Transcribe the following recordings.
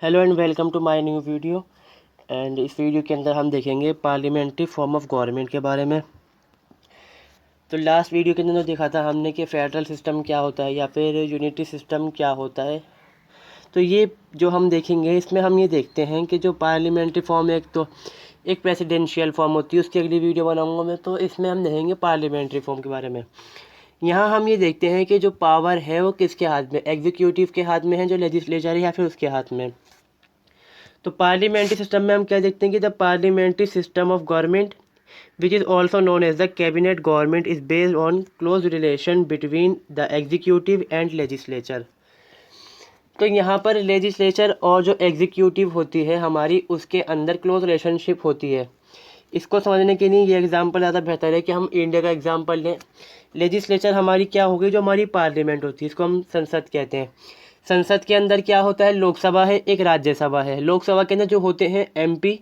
Hello and welcome to my new video. And इस video के अंदर हम देखेंगे पार्लियामेंट्री फॉर्म ऑफ गवर्नमेंट के बारे में। तो लास्ट वीडियो के अंदर देखा था हमने कि फेडरल सिस्टम क्या होता है या फिर यूनिटी सिस्टम क्या होता है। तो ये जो हम देखेंगे इसमें हम ये देखते हैं कि जो पार्लियामेंट्री फॉर्म एक प्रेसिडेंशियल फॉर्म होती है, उसकी अगली वीडियो बनाऊंगा मैं। तो इसमें हम देखेंगे पार्लियामेंट्री फॉर्म के बारे में। यहाँ हम ये देखते हैं कि जो पावर है वो किसके हाथ में, एग्जीक्यूटिव के हाथ में है, जो लेजिस्लेचर है, या फिर उसके हाथ में। तो पार्लियामेंट्री सिस्टम में हम क्या देखते हैं कि the parliamentary system of government which is also known as the cabinet government is based on close relation between the executive and legislature. तो यहाँ पर लेजिस्लेचर और जो एग्जीक्यूटिव होती है हमारी, उसके अंदर क्लोज रिलेशनशिप होती है। इसको समझने के लिए ये एग्जांपल ज़्यादा बेहतर है कि हम इंडिया का एग्जांपल लें। लेजिस्लेचर हमारी क्या होगी, जो हमारी पार्लियामेंट होती है, इसको हम संसद कहते हैं। संसद के अंदर क्या होता है, लोकसभा है, एक राज्यसभा है। लोकसभा के अंदर जो होते हैं एमपी,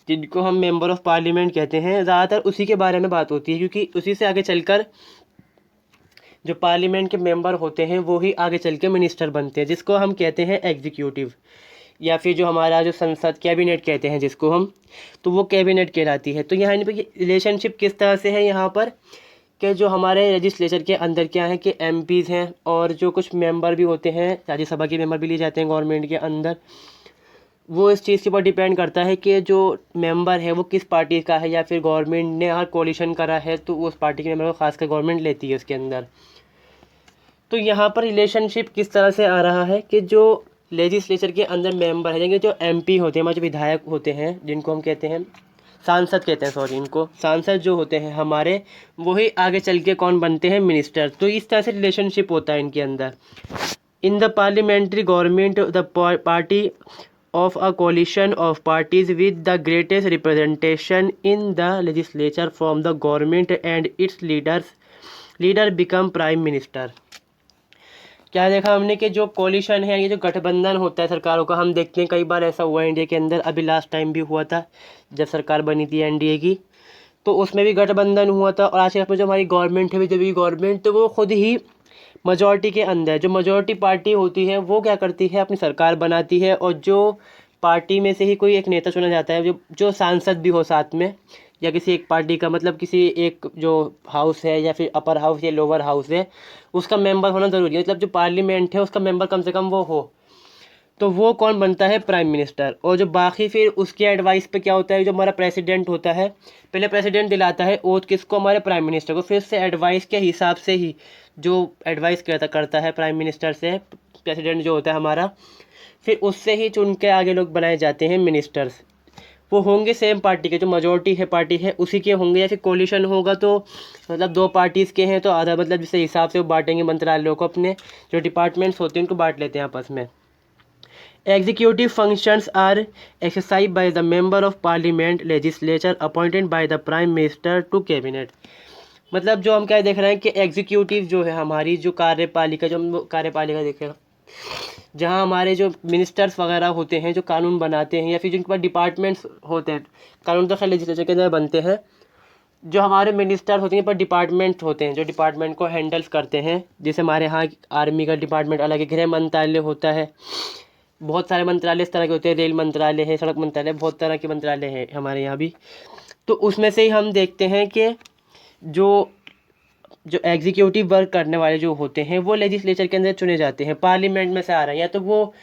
जिनको हम मेंबर ऑफ पार्लियामेंट कहते हैं, ज़्यादातर उसी के बारे में बात होती है, क्योंकि उसी से आगे चलकर जो पार्लियामेंट के मेंबर होते हैं वो ही आगे चल के मिनिस्टर बनते हैं, जिसको हम कहते हैं एग्जीक्यूटिव, या फिर जो हमारा जो संसद कैबिनेट कहते हैं जिसको हम, तो वो कैबिनेट कहलाती है। तो यहाँ पर रिलेशनशिप किस तरह से है यहाँ पर, कि जो हमारे लेजिस्लेचर के अंदर क्या है कि एमपीज़ हैं, और जो कुछ मेंबर भी होते हैं, राज्यसभा के मेंबर भी लिए जाते हैं गवर्नमेंट के अंदर। वो इस चीज़ के ऊपर डिपेंड करता है कि जो मेंबर है वो किस पार्टी का है, या फिर गवर्नमेंट ने अगर कोलिशन करा है तो उस पार्टी के मेंबर को खासकर गवर्नमेंट लेती है उसके अंदर। तो यहाँ पर रिलेशनशिप किस तरह से आ रहा है कि जो लेजिस्लेचर के अंदर मेंबर है, यानी जो एमपी होते हैं, हमारे जो विधायक होते हैं, जिनको हम कहते हैं सांसद कहते हैं, सॉरी, इनको सांसद जो होते हैं हमारे, वही आगे चल के कौन बनते हैं, मिनिस्टर। तो इस तरह से रिलेशनशिप होता है इनके अंदर। इन the parliamentary government the party of a coalition of parties with the greatest representation in the legislature from the government and its leader become prime minister। क्या देखा हमने कि जो कोलिशन है, ये जो गठबंधन होता है सरकारों का, हम देखते हैं कई बार ऐसा हुआ है इंडिया के अंदर। अभी लास्ट टाइम भी हुआ था जब सरकार बनी थी एनडीए की, तो उसमें भी गठबंधन हुआ था। और आज के जो हमारी गवर्नमेंट है, जब भी गवर्नमेंट, तो वो खुद ही मजॉरिटी के अंदर, जो मजॉरिटी पार्टी होती है वो क्या करती है, अपनी सरकार बनाती है। और जो पार्टी में से ही कोई एक नेता चुना जाता है, जो जो सांसद भी हो साथ में, या किसी एक पार्टी का, मतलब किसी एक जो हाउस है या फिर अपर हाउस या लोअर हाउस है, उसका मेंबर होना ज़रूरी है। मतलब जो पार्लियामेंट है उसका मेंबर कम से कम वो हो, तो वो कौन बनता है, प्राइम मिनिस्टर। और जो बाकी फिर उसके एडवाइस पे क्या होता है, जो हमारा प्रेसिडेंट होता है, पहले प्रेसिडेंट दिलाता है ओथ किसको, हमारे प्राइम मिनिस्टर को। फिर से एडवाइस के हिसाब से ही जो एडवाइस करता है प्राइम मिनिस्टर से, प्रेसिडेंट जो होता है हमारा, फिर उससे ही चुन के आगे लोग बनाए जाते हैं मिनिस्टर्स। वो होंगे सेम पार्टी के, जो मेजोरिटी है पार्टी है उसी के होंगे, या फिर कोलिशन होगा तो मतलब दो पार्टीज़ के हैं तो आधा, मतलब जिस हिसाब से वो बांटेंगे मंत्रालयों को, अपने जो डिपार्टमेंट्स होते हैं उनको बांट लेते हैं आपस में। Executive functions are exercised by the member of parliament, legislature appointed by the prime minister to cabinet। मतलब जो हम क्या देख रहे हैं कि एग्जीक्यूटिव जो है हमारी, जो कार्यपालिका, जो हम कार्यपालिका देख रहे हैं, जहाँ हमारे जो मिनिस्टर्स वगैरह होते हैं, जो कानून बनाते हैं, या फिर जिनके पास डिपार्टमेंट्स होते हैं, कानून तो खैर लेजिस्लेचर के अंदर बनते हैं। जो हमारे मिनिस्टर होते हैं पर डिपार्टमेंट होते हैं, जो डिपार्टमेंट को हैंडल्स करते हैं, जैसे हमारे यहाँ आर्मी का डिपार्टमेंट अलग है, गृह मंत्रालय होता है, बहुत सारे मंत्रालय इस तरह के होते हैं, रेल मंत्रालय है, सड़क मंत्रालय, बहुत तरह के मंत्रालय हैं हमारे यहाँ भी। तो उसमें से ही हम देखते हैं कि जो जो एग्जीक्यूटिव वर्क करने वाले जो होते हैं वो लेजिस्लेचर के अंदर चुने जाते हैं, पार्लियामेंट में से आ रहे हैं। या तो वो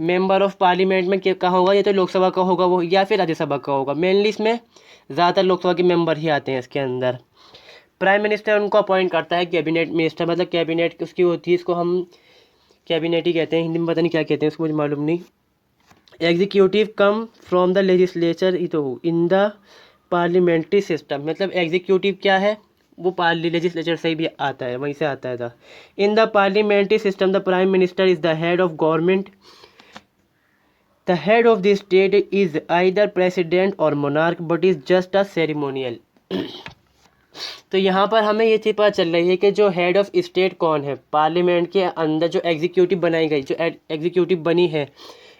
मेंबर ऑफ पार्लियामेंट में कहाँ होगा, या तो लोकसभा का होगा वो, या फिर राज्यसभा का होगा। मेनली इसमें ज़्यादातर लोकसभा के मेंबर ही आते हैं इसके अंदर। प्राइम मिनिस्टर उनको अपॉइंट करता है, कैबिनेट मिनिस्टर, मतलब कैबिनेट उसकी होती है, इसको हम कैबिनेट ही कहते हैं, हिंदी में पता नहीं क्या कहते हैं उसको, मुझे मालूम नहीं। Executive come from the legislature in the parliamentary system, मतलब एग्जीक्यूटिव क्या है, वो लेजिस्लेचर से ही भी आता है, वहीं से आता है था। In the parliamentary system the prime minister is the head of government. The head of the state is either president or monarch, but is just a ceremonial. तो यहाँ पर हमें ये चीज़ पता चल रही है कि जो हेड ऑफ स्टेट कौन है, पार्लियामेंट के अंदर जो एग्जीक्यूटिव बनाई गई, जो एग्जीक्यूटिव बनी है,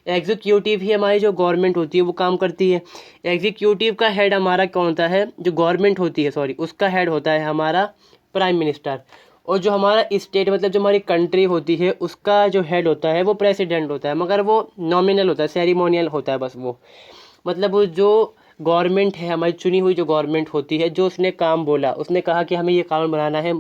एग्जीक्यूटिव ही हमारी जो गवर्नमेंट होती है वो काम करती है। एग्जीक्यूटिव का हेड हमारा कौन होता है, जो गवर्नमेंट होती है, सॉरी, उसका हेड होता है हमारा प्राइम मिनिस्टर। और जो हमारा स्टेट मतलब जो हमारी कंट्री होती है उसका जो हेड होता है वो प्रेसिडेंट होता है, मगर वो नॉमिनल होता है, सेरिमोनियल होता है बस वो। मतलब वो जो गवर्नमेंट है हमारी चुनी हुई जो गवर्नमेंट होती है, जो उसने काम बोला, उसने कहा कि हमें ये कानून बनाना है,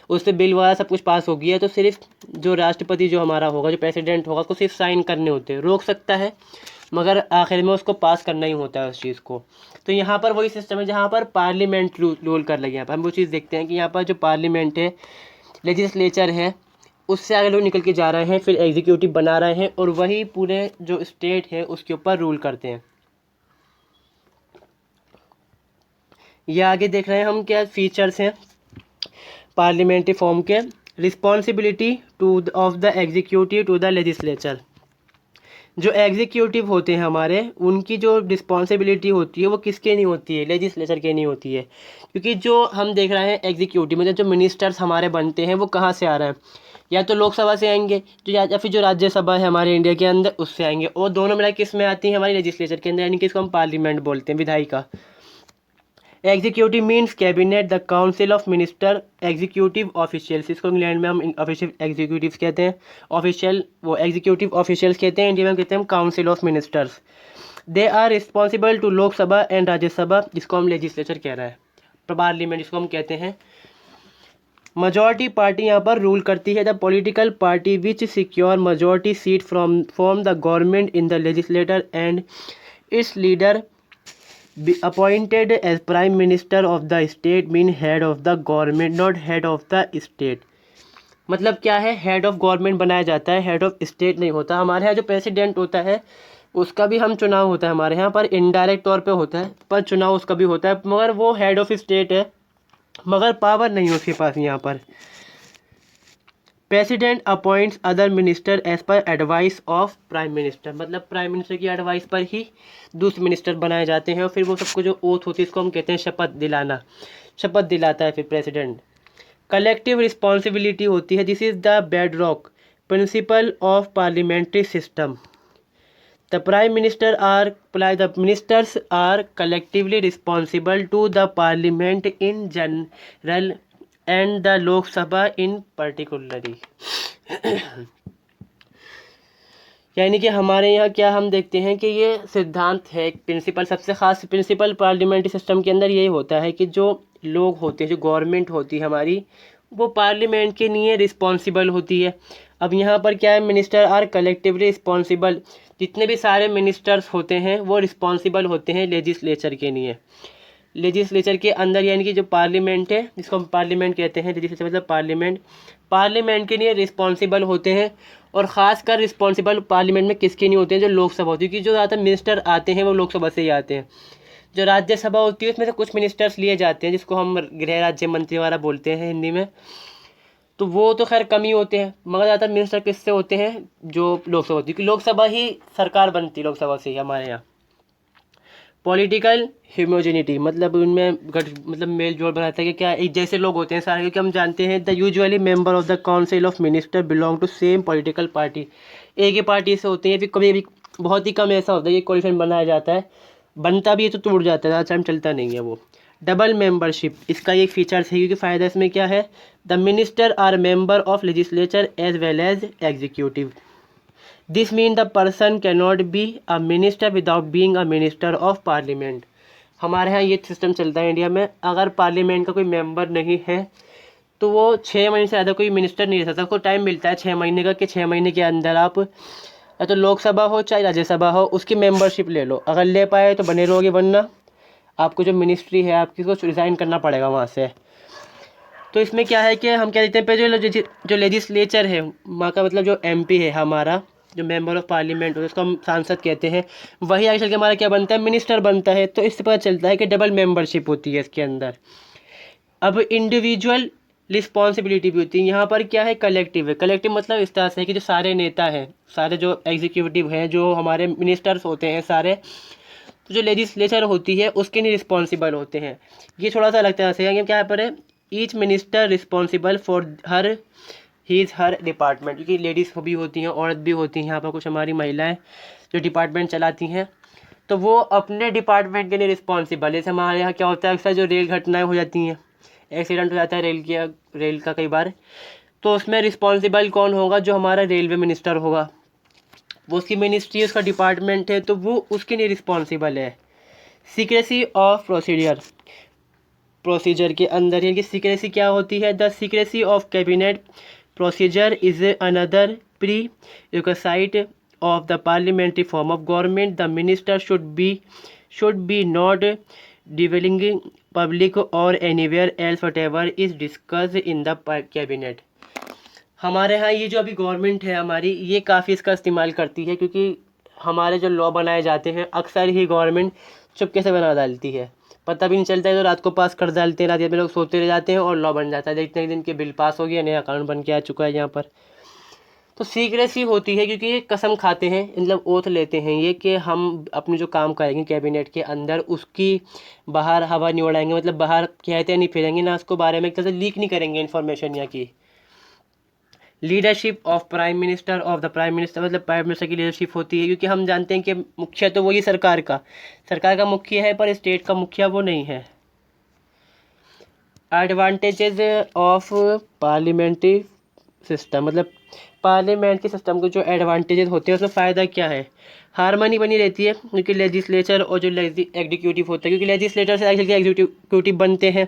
उससे बिल वगैरह सब कुछ पास हो गया है, तो सिर्फ जो राष्ट्रपति जो हमारा होगा, जो प्रेसिडेंट होगा, उसको सिर्फ साइन करने होते हैं, रोक सकता है मगर आखिर में उसको पास करना ही होता है उस चीज़ को। तो यहाँ पर वही सिस्टम है जहाँ पर पार्लियामेंट रूल कर लगे। यहाँ पर हम वो चीज़ देखते हैं कि यहाँ पर जो पार्लियामेंट है, लेजिस्लेचर है, उससे आगे लोग निकल के जा रहे हैं, फिर एग्जीक्यूटिव बना रहे हैं और वही पूरे जो स्टेट है उसके ऊपर रूल करते हैं। ये आगे देख रहे हैं हम क्या फीचर्स हैं पार्लियामेंट्री फॉर्म के। Responsibility to of the executive to the legislature. जो एग्जीक्यूटिव होते हैं हमारे, उनकी जो रिस्पॉन्सिबिलिटी होती है वो किसके नहीं होती है, लेजिस्लेचर के नहीं होती है। क्योंकि जो हम देख रहे हैं एग्जीक्यूटिव मतलब जो मिनिस्टर्स हमारे बनते हैं वो कहाँ से आ रहे हैं, या तो लोकसभा से आएंगे जो या फिर जो राज्यसभा है हमारे इंडिया के अंदर उससे आएंगे, और दोनों मिला किस में आती हैं, हमारी लेजिस्लेचर के अंदर, यानी कि इसको हम पार्लियामेंट बोलते हैं, विधायिका। Executive means cabinet the council of minister executive officials, इसको इंग्लैंड में हम ऑफिशियल एग्जीक्यूटिव्स कहते हैं, ऑफिशियल वो एग्जीक्यूटिव ऑफिशियल्स कहते हैं, इंडिया में कहते हैं हम council of ministers. They are responsible to Lok Sabha and Rajya Sabha, जिसको हम लेजिस्लेचर कह रहा है, पार्लियामेंट जिसको हम कहते हैं। majority पार्टी यहाँ पर रूल करती है। The political party which secure majority seat from the government in the legislator and it's leader be appointed as prime minister of the state mean head of the government not head of the state। मतलब क्या है, head of government बनाया जाता है, head of state नहीं होता। हमारे यहाँ जो प्रेसिडेंट होता है उसका भी हम चुनाव होता है, हमारे यहाँ पर इनडायरेक्ट तौर पे होता है, पर चुनाव उसका भी होता है, मगर वो हेड ऑफ स्टेट है, मगर पावर नहीं है उसके पास। यहाँ पर president appoints other minister as per advice of prime minister, मतलब प्राइम मिनिस्टर की एडवाइस पर ही दूसरे मिनिस्टर बनाए जाते हैं, और फिर वो सबको जो ओथ होती है इसको हम कहते हैं शपथ दिलाना, शपथ दिलाता है फिर प्रेसिडेंट। कलेक्टिव रिस्पॉन्सिबिलिटी होती है, this is the bedrock principle of parliamentary system. The prime minister are the ministers are collectively responsible to the parliament in general and the Lok Sabha in particularly. यानी कि हमारे यहाँ क्या हम देखते हैं कि ये सिद्धांत है, प्रिंसिपल, सबसे ख़ास प्रिंसिपल पार्लियामेंट्री सिस्टम के अंदर यही होता है कि जो लोग होते हैं, जो गवर्नमेंट होती है हमारी, वो पार्लियामेंट के लिए रिस्पॉन्सिबल होती है। अब यहाँ पर क्या है, मिनिस्टर आर कलेक्टिवली रिस्पॉन्सिबल, जितने भी सारे मिनिस्टर्स होते हैं वो रिस्पॉन्सिबल होते हैं लेजिस्लेचर के लिए, लेजिस्लेचर के अंदर, यानी कि जो पार्लियामेंट है जिसको हम पार्लियामेंट कहते हैं, लेजिस्लेचर मतलब पार्लियामेंट, पार्लियामेंट के लिए रिस्पॉन्सिबल होते हैं। और ख़ासकर रिस्पॉन्सिबल पार्लियामेंट में किसके नहीं होते हैं, जो लोकसभा होती है, क्योंकि जो ज़्यादातर मिनिस्टर आते हैं वो लोकसभा से ही आते हैं। जो राज्यसभा होती है उसमें से कुछ मिनिस्टर्स लिए जाते हैं जिसको हम गृह राज्य मंत्री वगैरह बोलते हैं हिंदी में, तो वो तो खैर कम ही होते हैं, मगर ज़्यादातर मिनिस्टर किससे होते हैं, जो लोकसभा होती है, क्योंकि लोकसभा ही सरकार बनती है, लोकसभा से ही हमारे यहाँ। पॉलिटिकल होमोजेनिटी मतलब उनमें मतलब मेल जोल बनाता है कि क्या एक जैसे लोग होते हैं सारे, क्योंकि हम जानते हैं the usually member of the council of minister belong to same political party, एक ही पार्टी से होते हैं। फिर कभी भी बहुत ही कम ऐसा होता है कि कोalition बनाया जाता है, बनता भी है तो टूट जाता है, ज़्यादा टाइम चलता नहीं है वो। डबल मेंबरशिप इसका एक फीचर्स है, क्योंकि फ़ायदा इसमें क्या है, the minister are member of legislature as well as executive. This mean the person can not be a minister without being a minister of parliament. हमारे यहाँ ये सिस्टम चलता है इंडिया में, अगर पार्लियामेंट का कोई मेंबर नहीं है तो वो 6 महीने से ज़्यादा कोई मिनिस्टर नहीं रह सकता। उसको टाइम मिलता है 6 महीने का, कि 6 महीने के अंदर आप या तो लोकसभा हो चाहे राज्यसभा हो उसकी मेंबरशिप ले लो, अगर ले पाए तो बने रहोगे, वरना आपको जो मिनिस्ट्री है आपकी उसको रिज़ाइन करना पड़ेगा वहाँ से। तो इसमें क्या है कि हम क्या देते हैं, पे जो लेजिस्लेचर है वहाँ का मतलब जो MP है हमारा, जो मेंबर ऑफ पार्लियामेंट है उसको हम सांसद कहते हैं, वही आगे चल के हमारा क्या बनता है, मिनिस्टर बनता है। तो इससे पता चलता है कि डबल मेंबरशिप होती है इसके अंदर। अब इंडिविजुअल रिस्पॉन्सिबिलिटी भी होती है, यहाँ पर क्या है, कलेक्टिव है। कलेक्टिव मतलब इस तरह से है कि जो सारे नेता हैं, सारे जो एग्जीक्यूटिव हैं, जो हमारे मिनिस्टर्स होते हैं सारे, तो जो लेजिस्लेचर होती है उसके लिए रिस्पॉन्सिबल होते हैं। ये थोड़ा सा अलग तरह से है, क्या पर है, each minister responsible for her department, क्योंकि लेडीज़ भी होती हैं, औरत भी होती हैं, यहाँ पर कुछ हमारी महिलाएं जो डिपार्टमेंट चलाती हैं, तो वो अपने डिपार्टमेंट के लिए रिस्पॉन्सिबल है। जैसे हमारे यहाँ क्या होता है, अक्सर जो रेल घटनाएं हो जाती हैं, एक्सीडेंट हो जाता है रेल का कई बार, तो उसमें रिस्पॉन्सिबल कौन होगा? जो हमारा रेलवे मिनिस्टर होगा, वो उसकी मिनिस्ट्री, उसका डिपार्टमेंट है, तो वो उसके लिए रिस्पॉन्सिबल है। सीक्रेसी ऑफ प्रोसीजर के अंदर, यानी कि सीक्रेसी क्या होती है? The secrecy of cabinet procedure is another prerequisite of the parliamentary form of government. The minister should be not divulging public or anywhere else whatever is discussed in the cabinet. हमारे यहाँ ये जो अभी government है हमारी, ये काफ़ी इसका इस्तेमाल करती है, क्योंकि हमारे जो लॉ बनाए जाते हैं अक्सर ही गवर्नमेंट चुपके से बना डालती है, पता भी नहीं चलता है, तो रात को पास कर डालते हैं, रात में लोग सोते रह जाते हैं और लॉ बन जाता है। देखते हैं दिन के बिल पास हो गया, नया कानून बन के आ चुका है यहाँ पर। तो सीक्रेसी होती है क्योंकि ये कसम खाते हैं, मतलब ओथ लेते हैं ये कि हम अपने जो काम करेंगे कैबिनेट के अंदर उसकी बाहर हवा नहीं उड़ाएंगे, मतलब बाहर कहते नहीं फिरेंगे ना, उसको बारे में एक तरह से लीक नहीं करेंगे इन्फॉर्मेशन यहाँ की। लीडरशिप ऑफ प्राइम मिनिस्टर मतलब प्राइम मिनिस्टर की लीडरशिप होती है, क्योंकि हम जानते हैं कि मुखिया तो वही सरकार का मुखिया है, पर स्टेट का मुखिया वो नहीं है। एडवांटेजेस ऑफ पार्लियामेंट्री सिस्टम, मतलब पार्लियामेंट के सिस्टम के जो एडवांटेजेस होते हैं उसमें फ़ायदा क्या है? हारमोनी बनी रहती है, क्योंकि लेजिस्लेचर और जो एग्जीक्यूटिव होता है, क्योंकि लेजिस्लेटर से आगे एग्जीक्यूटिव बनते हैं,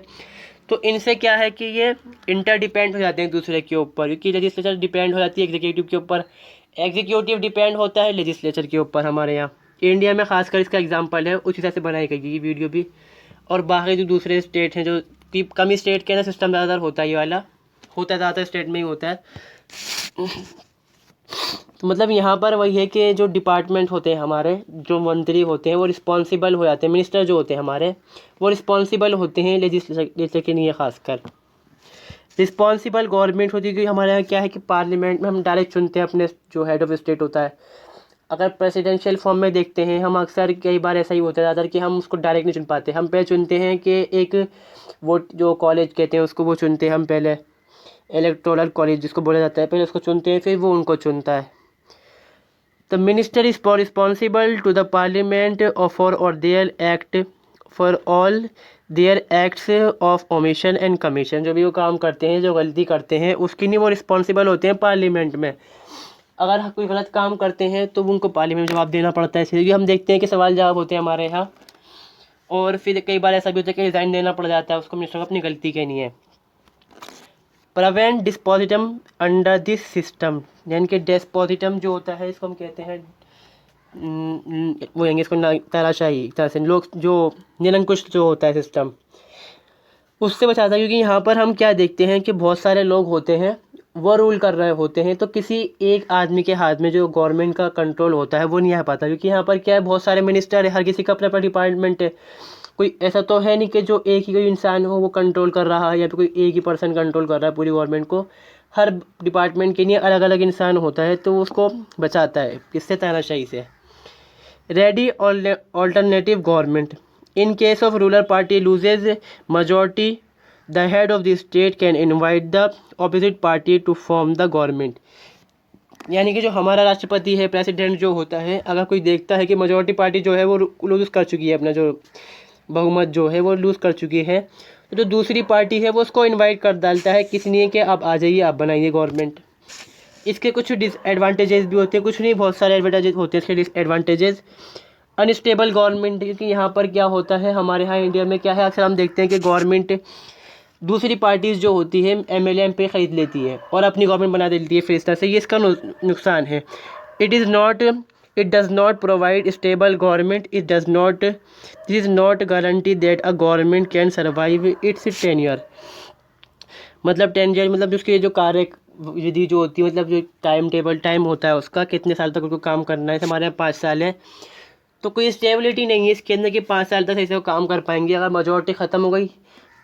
तो इनसे क्या है कि ये इंटरडिपेंड हो जाते हैं एक दूसरे के ऊपर, क्योंकि लेजिस्लेचर डिपेंड हो जाती है एग्जीक्यूटिव के ऊपर, एग्जीक्यूटिव डिपेंड होता है लेजिस्लेचर के ऊपर। हमारे यहाँ इंडिया में खासकर इसका एग्जांपल है, उस हिसाब से बनाई गई ये वीडियो भी। और बाकी जो दूसरे स्टेट हैं, जो कम स्टेट के अंदर सिस्टम ज़्यादातर होता है, ये वाला होता है ज़्यादातर स्टेट में ही होता है। तो मतलब यहाँ पर वही है कि जो डिपार्टमेंट होते हैं हमारे, जो मंत्री होते हैं वो रिस्पॉन्सिबल हो जाते हैं, मिनिस्टर जो होते हैं हमारे वो रिस्पॉन्सिबल होते हैं लेजिस्लेचर के लिए। खासकर रिस्पॉन्सिबल गवर्नमेंट होती है, क्योंकि हमारे यहाँ क्या है कि पार्लियामेंट में हम डायरेक्ट चुनते हैं अपने जो हेड ऑफ स्टेट होता है। अगर प्रेसिडेंशियल फॉर्म में देखते हैं हम, अक्सर कई बार ऐसा ही होता है ज़्यादातर कि हम उसको डायरेक्ट नहीं चुन पाते, हम पहले चुनते हैं कि एक वोट जो कॉलेज कहते हैं उसको वो चुनते हैं हम पहले, इलेक्टोरल कॉलेज जिसको बोला जाता है, पहले उसको चुनते हैं, फिर वो उनको चुनता है। The minister is responsible to the parliament for or their act for all their acts of omission and commission. जो भी वो काम करते हैं, जो गलती करते हैं, उसके लिए वो रिस्पॉन्सिबल होते हैं पार्लियामेंट में। अगर कोई गलत काम करते हैं तो उनको पार्लियामेंट में जवाब देना पड़ता है, इसलिए हम देखते हैं कि सवाल जवाब होते हैं हमारे यहाँ। और फिर कई बार ऐसा भी होता है कि रिज़ाइन देना पड़ जाता है उसको, मिनिस्टर को अपनी गलती के नहीं है। प्रिवेंट डिस्पोजिटम अंडर दिस सिस्टम, यानी कि डिस्पोजिटम जो होता है इसको हम कहते हैं वो यंगे इसको तानाशाही तरह से, लोग जो निरंकुश जो होता है सिस्टम, उससे बचाता है। क्योंकि यहाँ पर हम क्या देखते हैं कि बहुत सारे लोग होते हैं वो रूल कर रहे होते हैं, तो किसी एक आदमी के हाथ में जो गवर्नमेंट का कंट्रोल होता है वो नहीं आ पाता, क्योंकि यहाँ पर क्या है बहुत सारे मिनिस्टर है, हर किसी का अपना अपना डिपार्टमेंट है। कोई ऐसा तो है नहीं कि जो एक ही कोई इंसान हो वो कंट्रोल कर रहा है, या फिर कोई एक ही पर्सन कंट्रोल कर रहा है पूरी गवर्नमेंट को। हर डिपार्टमेंट के लिए अलग अलग इंसान होता है, तो उसको बचाता है किससे? तानाशाही से। Ready alternative government in case of ruler party loses majority, the head of the state can invite the opposite party to form the government। यानी कि जो हमारा राष्ट्रपति है, प्रेसिडेंट जो होता है, अगर कोई देखता है कि मेजॉरिटी पार्टी जो है वो लूज़ कर चुकी है, अपना जो बहुमत जो है वो लूज़ कर चुकी है, तो जो दूसरी पार्टी है वो उसको इनवाइट कर डालता है, किस लिए कि आप आ जाइए, आप बनाइए गवर्नमेंट। इसके कुछ डिसएडवांटेजेस भी होते हैं, कुछ नहीं बहुत सारे एडवांटेजेस होते हैं इसके डिसएडवांटेजेस। अनस्टेबल गवर्नमेंट, क्योंकि यहाँ पर क्या होता है हमारे यहाँ इंडिया में क्या है, अक्सर हम देखते हैं कि गवर्नमेंट दूसरी पार्टीज़ जो होती है MLA MP खरीद लेती है और अपनी गवर्नमेंट बना देती है, फिर इस तरह से ये इसका नुकसान है। It does not provide stable government, this is not guarantee that a government can survive it's tenure. मतलब टेन्योर मतलब उसकी जो कार्य विधि जो होती है, मतलब जो टाइम होता है उसका, कितने साल तक उनको काम करना है। हमारे यहाँ 5 साल है, तो कोई स्टेबिलिटी नहीं है इसके अंदर कि 5 साल तक सही से वो काम कर पाएंगे। अगर मेजॉरिटी ख़त्म हो गई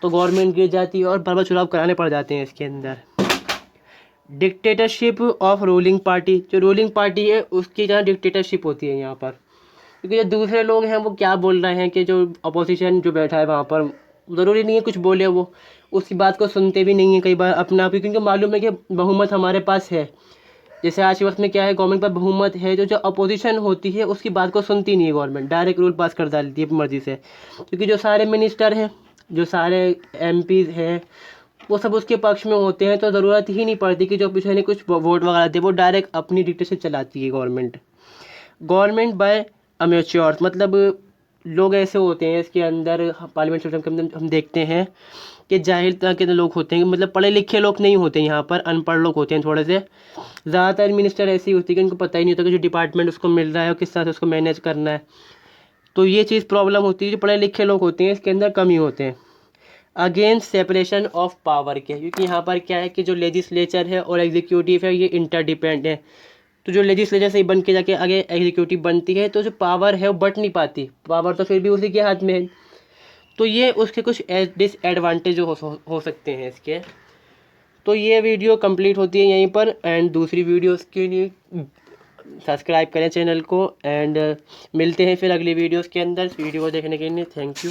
तो गवर्नमेंट गिर जाती है और बार बार चुनाव कराने पड़ जाते हैं इसके अंदर। डिक्टेटरशिप ऑफ रूलिंग पार्टी, जो रूलिंग पार्टी है उसकी जहाँ डिक्टेटरशिप होती है यहाँ पर, क्योंकि जो दूसरे लोग हैं वो क्या बोल रहे हैं कि जो अपोजिशन जो बैठा है वहाँ पर, ज़रूरी नहीं है कुछ बोले, वो उसकी बात को सुनते भी नहीं है कई बार अपना भी, क्योंकि मालूम है कि बहुमत हमारे पास है। जैसे आज के वक्त में क्या है, गवर्नमेंट पर बहुमत है, जो अपोजिशन होती है उसकी बात को सुनती नहीं है गवर्नमेंट, डायरेक्ट रूल पास कर डालती है अपनी मर्जी से। क्योंकि जो सारे मिनिस्टर हैं जो सारे MPs हैं वो सब उसके पक्ष में होते हैं, तो ज़रूरत ही नहीं पड़ती कि जो पीछे कुछ वोट वगैरह दे, वो डायरेक्ट अपनी डिक्टेशन चलाती है गवर्नमेंट बाय अमेच्योर्स। मतलब लोग ऐसे होते हैं इसके अंदर, पार्लियामेंट सिस्टम के अंदर हम देखते हैं कि जाहिल तरह के लोग होते हैं, मतलब पढ़े लिखे लोग नहीं होते यहाँ पर, अनपढ़ लोग होते हैं थोड़े से। ज़्यादातर मिनिस्टर ऐसी होती है कि उनको पता ही नहीं होता कि जो डिपार्टमेंट उसको मिल रहा है और किस तरह से उसको मैनेज करना है। तो ये चीज़ प्रॉब्लम होती है, जो पढ़े लिखे लोग होते हैं इसके अंदर कमी होते हैं। अगेंस्ट सेपरेशन ऑफ पावर के, क्योंकि यहाँ पर क्या है कि जो लेजिस्लेचर है और एग्जीक्यूटिव है ये इंटरडिपेंड है। तो जो लेजिस्लेचर से ही बन के जाके आगे एग्जीक्यूटिव बनती है, तो जो पावर है वो बट नहीं पाती, पावर तो फिर भी उसी के हाथ में है। तो ये उसके कुछ डिसएडवांटेज हो सकते हैं इसके। तो ये वीडियो कंप्लीट होती है यहीं पर, एंड दूसरी वीडियोस के लिए सब्सक्राइब करें चैनल को, एंड मिलते हैं फिर अगली वीडियोस के अंदर। वीडियो को देखने के लिए थैंक यू।